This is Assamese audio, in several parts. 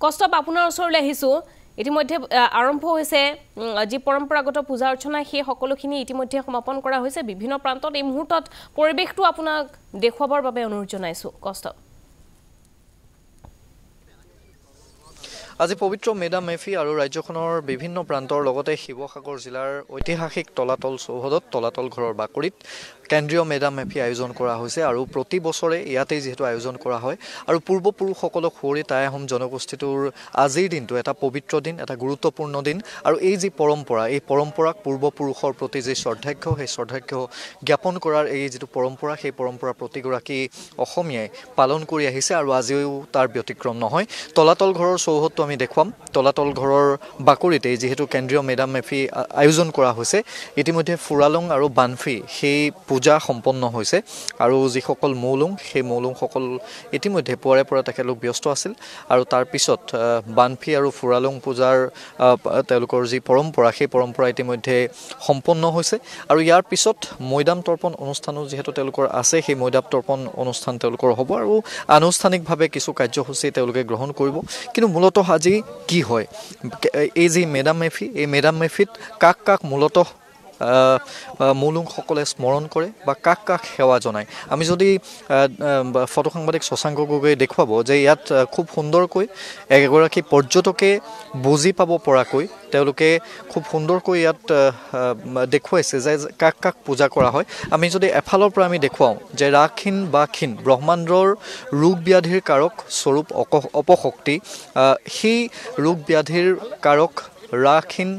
কষ্টপ আপোনাৰ ওচৰলৈ আহিছো ইতিমধ্যে আৰম্ভ হৈছে যি পৰম্পৰাগত পূজা অৰ্চনা সেই সকলোখিনি ইতিমধ্যে সমাপন কৰা হৈছে বিভিন্ন প্ৰান্তত এই মুহূৰ্তত পৰিবেশটো আপোনাক দেখুৱাবৰ বাবে অনুৰোধ জনাইছো কষ্টপ আজি পবিত্ৰ মেডাম মেফি আৰু ৰাজ্যখনৰ বিভিন্ন প্ৰান্তৰ লগতে শিৱসাগৰ জিলাৰ ঐতিহাসিক তলাতল চৌহদত তলাতল ঘৰৰ বাকৰিত কেন্দ্ৰীয় মেডাম মেফি আয়োজন কৰা হৈছে আৰু প্ৰতি বছৰে ইয়াতে যেহেতু আয়োজন কৰা হয় আৰু পূৰ্বপুৰুষসকলক সুঁৱৰি টাই আহোম জনগোষ্ঠীটোৰ আজিৰ দিনটো এটা পবিত্ৰ দিন এটা গুৰুত্বপূৰ্ণ দিন আৰু এই যি পৰম্পৰা এই পৰম্পৰাক পূৰ্বপুৰুষৰ প্ৰতি যি শ্ৰদ্ধাৰ্ঘ্য সেই শ্ৰদ্ধাৰ্ঘ্য জ্ঞাপন কৰাৰ এই যিটো পৰম্পৰা সেই পৰম্পৰা প্ৰতিগৰাকী অসমীয়াই পালন কৰি আহিছে আৰু আজিও তাৰ ব্যতিক্ৰম নহয় তলাতল ঘৰৰ চৌহদটো আমি দেখুৱাম তলাতল ঘৰৰ বাকৰিতে যেহেতু কেন্দ্ৰীয় মেডাম মেফি আয়োজন কৰা হৈছে ইতিমধ্যে ফুৰালং আৰু বানফি সেই পূজা সম্পন্ন হৈছে আৰু যিসকল মৌলুং সেই মৌলুংসকল ইতিমধ্যে পুৱাৰে পৰা তেখেতলোক ব্যস্ত আছিল আৰু তাৰ পিছত বানফি আৰু ফুৰালং পূজাৰ তেওঁলোকৰ যি পৰম্পৰা সেই পৰম্পৰা ইতিমধ্যে সম্পন্ন হৈছে আৰু ইয়াৰ পিছত মৈদাম তৰ্পণ অনুষ্ঠানো যেহেতু তেওঁলোকৰ আছে সেই মৈদাম তৰ্পণ অনুষ্ঠান তেওঁলোকৰ হ'ব আৰু আনুষ্ঠানিকভাৱে কিছু কাৰ্যসূচী তেওঁলোকে গ্ৰহণ কৰিব কিন্তু মূলতঃ আজি কি হয় এই যি মেডাম মেফি এই মেডাম মেফিত কাক কাক মূলতঃ মৌলুংসকলে স্মৰণ কৰে বা কাক কাক সেৱা জনায় আমি যদি ফটো সাংবাদিক শশাংক গগৈয়ে দেখুৱাব যে ইয়াত খুব সুন্দৰকৈ এগৰাকী পৰ্যটকে বুজি পাব পৰাকৈ তেওঁলোকে খুব সুন্দৰকৈ ইয়াত দেখুৱাইছে যে কাক কাক পূজা কৰা হয় আমি যদি এফালৰ পৰা আমি দেখুৱাওঁ যে ৰাখিন বা খিন ব্ৰহ্মাণ্ডৰ ৰোগ ব্যাধিৰ কাৰক স্বৰূপ অপশক্তি সেই ৰোগ ব্যাধিৰ কাৰক ৰাখিন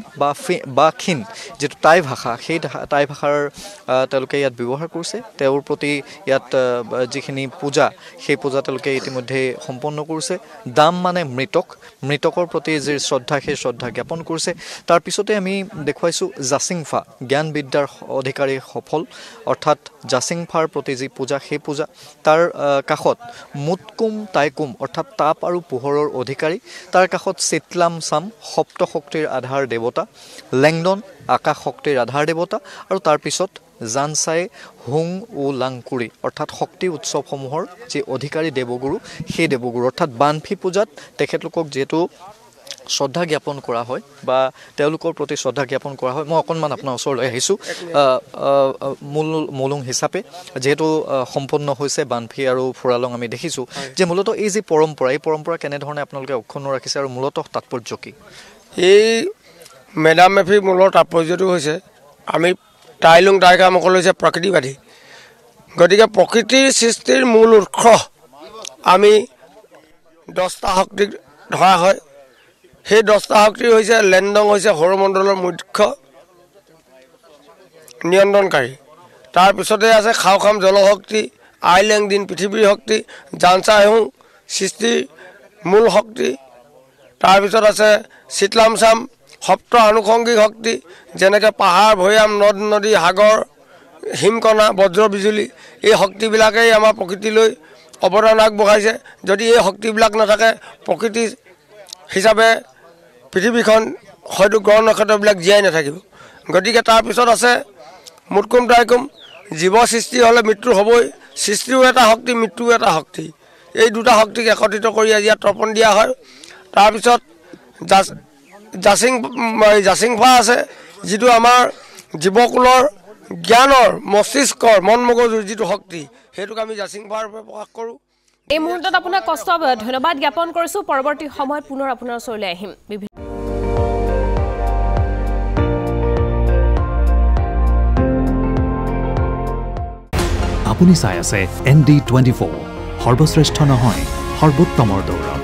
বা খিন যেটো টাই ভাষা সেই টাই ভাষাৰ তেওঁলোকে ইয়াত ব্যৱহাৰ কৰিছে তেওঁৰ প্ৰতি ইয়াত যিখিনি পূজা সেই পূজা তেওঁলোকে ইতিমধ্যে সম্পন্ন কৰিছে দাম মানে মৃতকৰ প্ৰতি যি শ্ৰদ্ধা সেই শ্ৰদ্ধা জ্ঞাপন কৰিছে তাৰ পিছতে আমি দেখুৱাইছো জাচিংফা জ্ঞান বিদ্যাৰ অধিকাৰী সফল অৰ্থাৎ জাচিংফাৰ প্ৰতি যি পূজা সেই পূজা তাৰ কাষত মুতকুম টাইকুম অৰ্থাৎ তাপ আৰু পোহৰৰ অধিকাৰী তাৰ কাষত চিতলাম চাম সপ্ত শক্তিৰ আধাৰ দেৱতা লেংডন আকাশ শক্তিৰ আধাৰ দেৱতা আৰু তাৰ পিছত জানসাই হুং ও লাংকুৰি অৰ্থাৎ শক্তি উৎসৱসমূহৰ যি অধিকাৰী দেৱগুৰু সেই দেৱগুৰু অৰ্থাৎ বানফি পূজাত তেখেতলোকক যেহেতু শ্ৰদ্ধা জ্ঞাপন কৰা হয় বা তেওঁলোকৰ প্ৰতি শ্ৰদ্ধা জ্ঞাপন কৰা হয় মই অকণমান আপোনাৰ ওচৰলৈ আহিছোঁ মৌলুং হিচাপে যেহেতু সম্পন্ন হৈছে বানফি আৰু ফুৰালং আমি দেখিছোঁ যে মূলতঃ এই যি পৰম্পৰা এই পৰম্পৰা কেনেধৰণে আপোনালোকে অক্ষুণ্ণ ৰাখিছে আৰু মূলতঃ তাৎপৰ্য কি এই মেডাম মেফি মূলৰ তাৎপৰ্যটো হৈছে আমি টাইলুং টাইকামসকল হৈছে প্ৰকৃতিবাদী গতিকে প্ৰকৃতিৰ সৃষ্টিৰ মূল উৎস আমি 10টা শক্তিক ধৰা হয় সেই 10টা শক্তি হৈছে লেণ্ডং হৈছে সৌৰমণ্ডলৰ মুখ্য নিয়ন্ত্ৰণকাৰী তাৰপিছতে আছে খাওখাম জলশক্তি আইলেং দিন পৃথিৱীৰ শক্তি জানসাইহুং সৃষ্টিৰ মূল শক্তি তাৰপিছত আছে চিতলামচাম সপ্ত আনুষংগিক শক্তি যেনেকৈ পাহাৰ ভৈয়াম নদ নদী সাগৰ হিমকণা বজ্ৰ বিজুলী এই শক্তিবিলাকেই আমাৰ প্ৰকৃতিলৈ অৱদান আগবঢ়াইছে যদি এই শক্তিবিলাক নাথাকে প্ৰকৃতি হিচাপে পৃথিৱীখন হয়তো গ্ৰহ নক্ষত্ৰবিলাক জীয়াই নাথাকিব গতিকে তাৰপিছত আছে মুতকুম টাইকুম জীৱ সৃষ্টি হ'লে মৃত্যু হ'বই সৃষ্টিও এটা শক্তি মৃত্যুও এটা শক্তি এই দুটা শক্তিক একত্ৰিত কৰি আজি ইয়াত তৰ্পণ দিয়া হয় তাৰপিছত জাচিংফা আছে যিটো আমাৰ জীৱকুলৰ জ্ঞানৰ মস্তিষ্কৰ মন মগজুৰ যিটো শক্তি সেইটোক আমি জাচিংফাৰ ৰূপে প্ৰকাশ কৰোঁ এই মুহূৰ্তত আপোনাক কষ্ট ধন্যবাদ জ্ঞাপন কৰিছোঁ পৰৱৰ্তী সময়ত পুনৰ আপোনাৰ ওচৰলৈ আহিম আপুনি চাই আছে ND24 সৰ্বশ্ৰেষ্ঠ নহয় সৰ্বোত্তমৰ দৌৰ